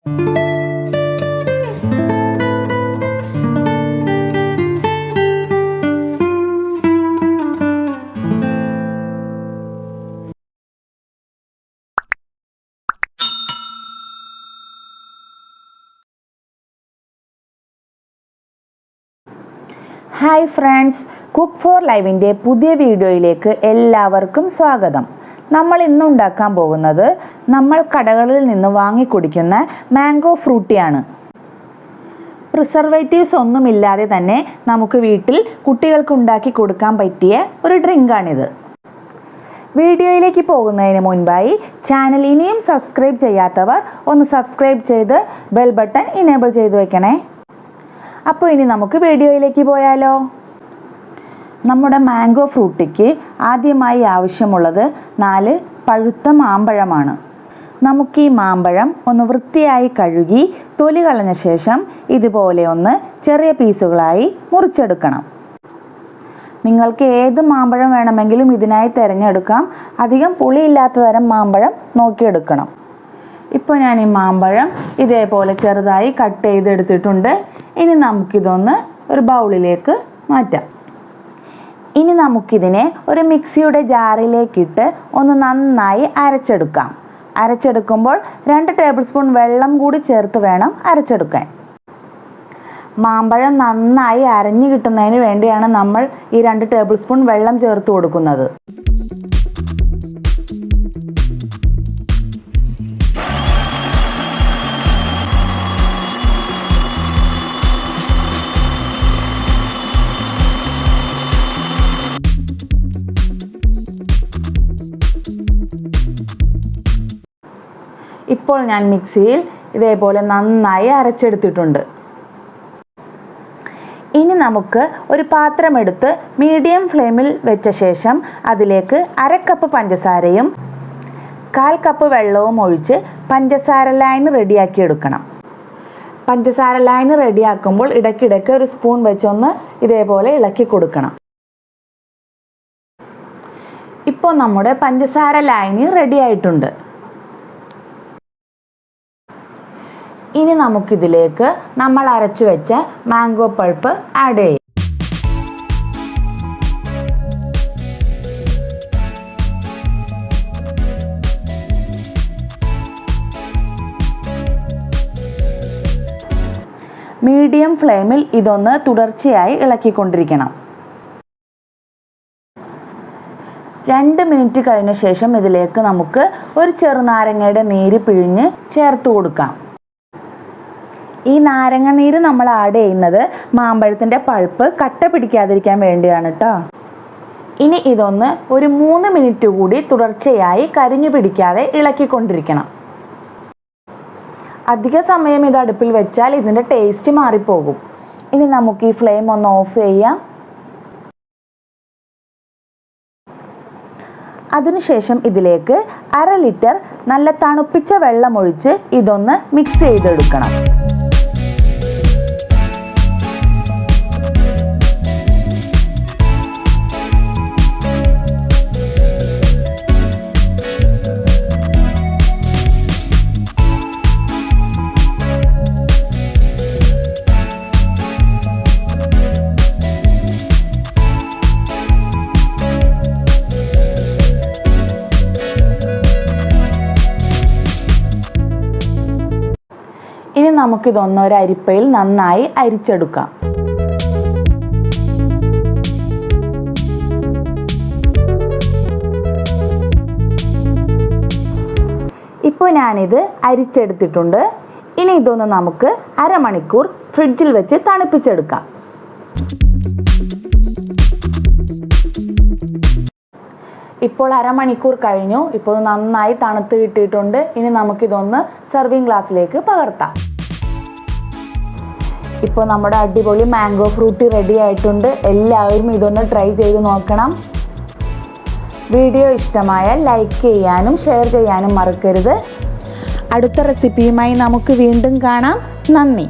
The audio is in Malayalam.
ഹായ് ഫ്രണ്ട്സ്, കുക്ക് ഫോർ ലൈവിൻ്റെ പുതിയ വീഡിയോയിലേക്ക് എല്ലാവർക്കും സ്വാഗതം. നമ്മൾ ഇന്ന് ഉണ്ടാക്കാൻ പോകുന്നത് നമ്മൾ കടകളിൽ നിന്ന് വാങ്ങിക്കുടിക്കുന്ന മാംഗോ ഫ്രൂട്ടിയാണ്. പ്രിസർവേറ്റീവ്സ് ഒന്നുമില്ലാതെ തന്നെ നമുക്ക് വീട്ടിൽ കുട്ടികൾക്ക് ഉണ്ടാക്കി കൊടുക്കാൻ പറ്റിയ ഒരു ഡ്രിങ്കാണിത്. വീഡിയോയിലേക്ക് പോകുന്നതിന് മുൻപായി ചാനൽ ഇനിയും സബ്സ്ക്രൈബ് ചെയ്യാത്തവർ ഒന്ന് സബ്സ്ക്രൈബ് ചെയ്ത് ബെൽ ബട്ടൺ ഇനേബിൾ ചെയ്ത് വെക്കണേ. അപ്പോൾ ഇനി നമുക്ക് വീഡിയോയിലേക്ക് പോയാലോ. നമ്മുടെ മാംഗോ ഫ്രൂട്ടിക്ക് ആദ്യമായി ആവശ്യമുള്ളത് 4 പഴുത്ത മാമ്പഴമാണ്. നമുക്ക് ഈ മാമ്പഴം ഒന്ന് വൃത്തിയായി കഴുകി തൊലി കളഞ്ഞ ശേഷം ഇതുപോലെ ഒന്ന് ചെറിയ പീസുകളായി മുറിച്ചെടുക്കണം. നിങ്ങൾക്ക് ഏത് മാമ്പഴം വേണമെങ്കിലും ഇതിനായി തിരഞ്ഞെടുക്കാം. അധികം പുളിയില്ലാത്ത തരം മാമ്പഴം നോക്കിയെടുക്കണം. ഇപ്പോൾ ഞാൻ ഈ മാമ്പഴം ഇതേപോലെ ചെറുതായി കട്ട് ചെയ്തെടുത്തിട്ടുണ്ട്. ഇനി നമുക്കിതൊന്ന് ഒരു ബൗളിലേക്ക് മാറ്റാം. ഇനി നമുക്കിതിനെ ഒരു മിക്സിയുടെ ജാറിലേക്കിട്ട് ഒന്ന് നന്നായി അരച്ചെടുക്കാം. അരച്ചെടുക്കുമ്പോൾ 2 ടേബിൾ സ്പൂൺ വെള്ളം കൂടി ചേർത്ത് വേണം അരച്ചെടുക്കാൻ. മാമ്പഴം നന്നായി അരഞ്ഞു കിട്ടുന്നതിന് വേണ്ടിയാണ് നമ്മൾ ഈ 2 ടേബിൾ സ്പൂൺ വെള്ളം ചേർത്ത് കൊടുക്കുന്നത്. ഇപ്പോൾ ഞാൻ മിക്സിയിൽ ഇതേപോലെ നന്നായി അരച്ചെടുത്തിട്ടുണ്ട്. ഇനി നമുക്ക് ഒരു പാത്രമെടുത്ത് മീഡിയം ഫ്ലെയിമിൽ വെച്ച ശേഷം അതിലേക്ക് 1/2 കപ്പ് പഞ്ചസാരയും 1/4 കപ്പ് വെള്ളവും ഒഴിച്ച് പഞ്ചസാര ലൈൻ റെഡിയാക്കി എടുക്കണം. പഞ്ചസാര ലൈൻ റെഡിയാക്കുമ്പോൾ ഇടയ്ക്കിടയ്ക്ക് ഒരു സ്പൂൺ വെച്ചൊന്ന് ഇതേപോലെ ഇളക്കി കൊടുക്കണം. ഇപ്പോൾ നമ്മുടെ പഞ്ചസാര ലൈൻ റെഡി ആയിട്ടുണ്ട്. ഇനി നമുക്കിതിലേക്ക് നമ്മൾ അരച്ചു വെച്ച മാംഗോ പൾപ്പ് ആഡ് ചെയ്യാം. മീഡിയം ഫ്ലെയിമിൽ ഇതൊന്ന് തുടർച്ചയായി ഇളക്കിക്കൊണ്ടിരിക്കണം. 2 മിനിറ്റ് കഴിഞ്ഞ ശേഷം ഇതിലേക്ക് നമുക്ക് ഒരു ചെറുനാരങ്ങയുടെ നീര് പിഴിഞ്ഞ് ചേർത്ത് കൊടുക്കാം. ഈ നാരങ്ങ നീര് നമ്മൾ ആഡ് ചെയ്യുന്നത് മാമ്പഴത്തിൻ്റെ പൾപ്പ് കട്ട പിടിക്കാതിരിക്കാൻ വേണ്ടിയാണ് കേട്ടോ. ഇനി ഇതൊന്ന് ഒരു 3 മിനിറ്റ് കൂടി തുടർച്ചയായി കരിഞ്ഞു പിടിക്കാതെ ഇളക്കിക്കൊണ്ടിരിക്കണം. അധിക സമയം ഇത് അടുപ്പിൽ വെച്ചാൽ ഇതിൻ്റെ ടേസ്റ്റ് മാറിപ്പോകും. ഇനി നമുക്ക് ഈ ഫ്ലെയിം ഒന്ന് ഓഫ് ചെയ്യാം. അതിനുശേഷം ഇതിലേക്ക് 1/2 ലിറ്റർ നല്ല തണുപ്പിച്ച വെള്ളം ഒഴിച്ച് ഇതൊന്ന് മിക്സ് ചെയ്തെടുക്കണം. ഇനി നമുക്കിതൊന്ന് ഒരു അരിപ്പയിൽ നന്നായി അരിച്ചെടുക്കാം. ഇപ്പോൾ ഞാനിത് അരിച്ചെടുത്തിട്ടുണ്ട്. ഇനി ഇതൊന്ന് നമുക്ക് 1/2 മണിക്കൂർ ഫ്രിഡ്ജിൽ വെച്ച് തണുപ്പിച്ചെടുക്കാം. ഇപ്പോൾ 1/2 മണിക്കൂർ കഴിഞ്ഞു. ഇപ്പോൾ നന്നായി തണുത്ത് കിട്ടിയിട്ടുണ്ട്. ഇനി നമുക്കിതൊന്ന് സെർവിങ് ഗ്ലാസ്സിലേക്ക് പകർത്താം. ഇപ്പോൾ നമ്മുടെ അടിപൊളി മാംഗോ ഫ്രൂട്ടി റെഡി ആയിട്ടുണ്ട്. എല്ലാവരും ഇതൊന്ന് ട്രൈ ചെയ്ത് നോക്കണം. വീഡിയോ ഇഷ്ടമായാൽ ലൈക്ക് ചെയ്യാനും ഷെയർ ചെയ്യാനും മറക്കരുത്. അടുത്ത റെസിപ്പിയുമായി നമുക്ക് വീണ്ടും കാണാം. നന്ദി.